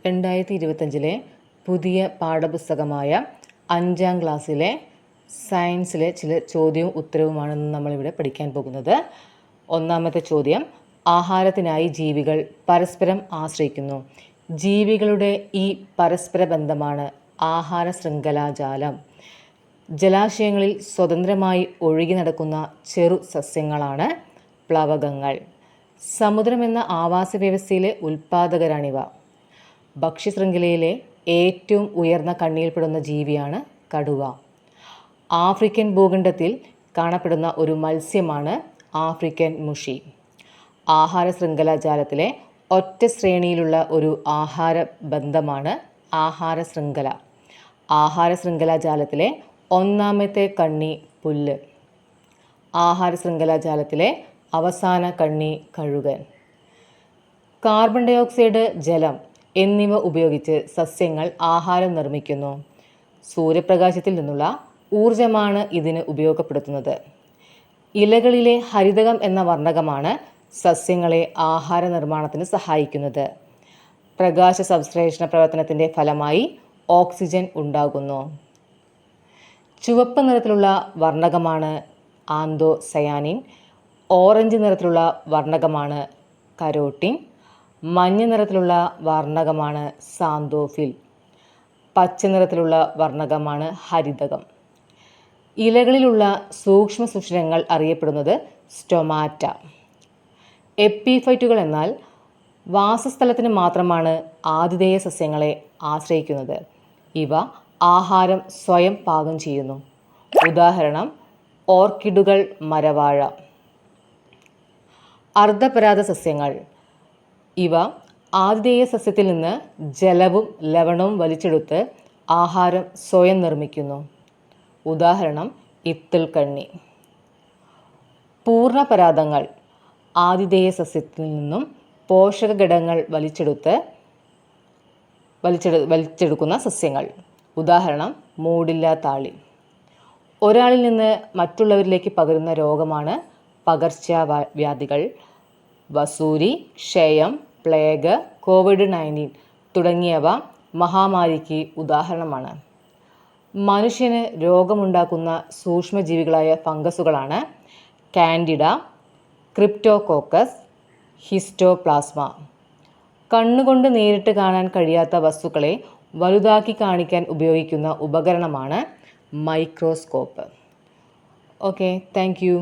2025 പുതിയ പാഠപുസ്തകമായ 5ാം ക്ലാസ്സിലെ സയൻസിലെ ചില ചോദ്യവും ഉത്തരവുമാണെന്ന് നമ്മളിവിടെ പഠിക്കാൻ പോകുന്നത്. ഒന്നാമത്തെ ചോദ്യം, ആഹാരത്തിനായി ജീവികൾ പരസ്പരം ആശ്രയിക്കുന്നു. ജീവികളുടെ ഈ പരസ്പര ബന്ധമാണ് ആഹാര ശൃംഖലാജാലം. ജലാശയങ്ങളിൽ സ്വതന്ത്രമായി ഒഴുകി നടക്കുന്ന ചെറു സസ്യങ്ങളാണ് പ്ലവകങ്ങൾ. സമുദ്രമെന്ന ആവാസ വ്യവസ്ഥയിലെ ഉൽപ്പാദകരാണിവ. ഭക്ഷ്യശൃംഖലയിലെ ഏറ്റവും ഉയർന്ന കണ്ണിയിൽപ്പെടുന്ന ജീവിയാണ് കടുവ. ആഫ്രിക്കൻ ഭൂഖണ്ഡത്തിൽ കാണപ്പെടുന്ന ഒരു മത്സ്യമാണ് ആഫ്രിക്കൻ മുഷി. ആഹാര ശൃംഖലാജാലത്തിലെ ഒറ്റ ശ്രേണിയിലുള്ള ഒരു ആഹാര ബന്ധമാണ് ആഹാര ശൃംഖല. ആഹാര ശൃംഖലാജാലത്തിലെ ഒന്നാമത്തെ കണ്ണി പുല്ല്. ആഹാര ശൃംഖലാജാലത്തിലെ അവസാന കണ്ണി കഴുകൻ. കാർബൺ ഡയോക്സൈഡ്, ജലം എന്നിവ ഉപയോഗിച്ച് സസ്യങ്ങൾ ആഹാരം നിർമ്മിക്കുന്നു. സൂര്യപ്രകാശത്തിൽ നിന്നുള്ള ഊർജമാണ് ഇതിന് ഉപയോഗപ്പെടുത്തുന്നത്. ഇലകളിലെ ഹരിതകം എന്ന വർണ്ണകമാണ് സസ്യങ്ങളെ ആഹാര നിർമ്മാണത്തിന് സഹായിക്കുന്നത്. പ്രകാശ സംശ്ലേഷണ പ്രവർത്തനത്തിൻ്റെ ഫലമായി ഓക്സിജൻ ഉണ്ടാകുന്നു. ചുവപ്പ് നിറത്തിലുള്ള വർണ്ണകമാണ് ആന്തോസയാനിൻ. ഓറഞ്ച് നിറത്തിലുള്ള വർണ്ണകമാണ് കരോട്ടിൻ. മഞ്ഞ നിറത്തിലുള്ള വർണ്ണകമാണ് സാന്തോഫിൽ. പച്ച നിറത്തിലുള്ള വർണ്ണകമാണ് ഹരിതകം. ഇലകളിലുള്ള സൂക്ഷ്മ സുഷിരങ്ങൾ അറിയപ്പെടുന്നത് സ്റ്റൊമാറ്റ. എപ്പിഫൈറ്റുകൾ എന്നാൽ വാസസ്ഥലത്തിന് മാത്രമാണ് ആതിഥേയ സസ്യങ്ങളെ ആശ്രയിക്കുന്നത്. ഇവ ആഹാരം സ്വയം പാകം ചെയ്യുന്നു. ഉദാഹരണം ഓർക്കിഡുകൾ, മരവാഴ. അർദ്ധപരാഗ സസ്യങ്ങൾ. ഇവ ആതിഥേയ സസ്യത്തിൽ നിന്ന് ജലവും ലവണവും വലിച്ചെടുത്ത് ആഹാരം സ്വയം നിർമ്മിക്കുന്നു. ഉദാഹരണം ഇത്തിൽക്കണ്ണി. പൂർണ്ണപരാഗങ്ങൾ. ആതിഥേയ സസ്യത്തിൽ നിന്നും പോഷക ഘടകങ്ങൾ വലിച്ചെടുക്കുന്ന സസ്യങ്ങൾ. ഉദാഹരണം മൂടില്ലാത്താളി. ഒരാളിൽ നിന്ന് മറ്റുള്ളവരിലേക്ക് പകരുന്ന രോഗമാണ് പകർച്ചവ്യാധികൾ. വസൂരി, ക്ഷയം, പ്ലേഗ്, COVID-19 തുടങ്ങിയവ മഹാമാരിക്ക് ഉദാഹരണമാണ്. മനുഷ്യന് രോഗമുണ്ടാക്കുന്ന സൂക്ഷ്മജീവികളായ ഫംഗസുകളാണ് കാൻഡിഡ, ക്രിപ്റ്റോകോക്കസ്, ഹിസ്റ്റോപ്ലാസ്മ. കണ്ണുകൊണ്ട് നേരിട്ട് കാണാൻ കഴിയാത്ത വസ്തുക്കളെ വലുതാക്കി കാണിക്കാൻ ഉപയോഗിക്കുന്ന ഉപകരണമാണ് മൈക്രോസ്കോപ്പ്. Okay, thank you.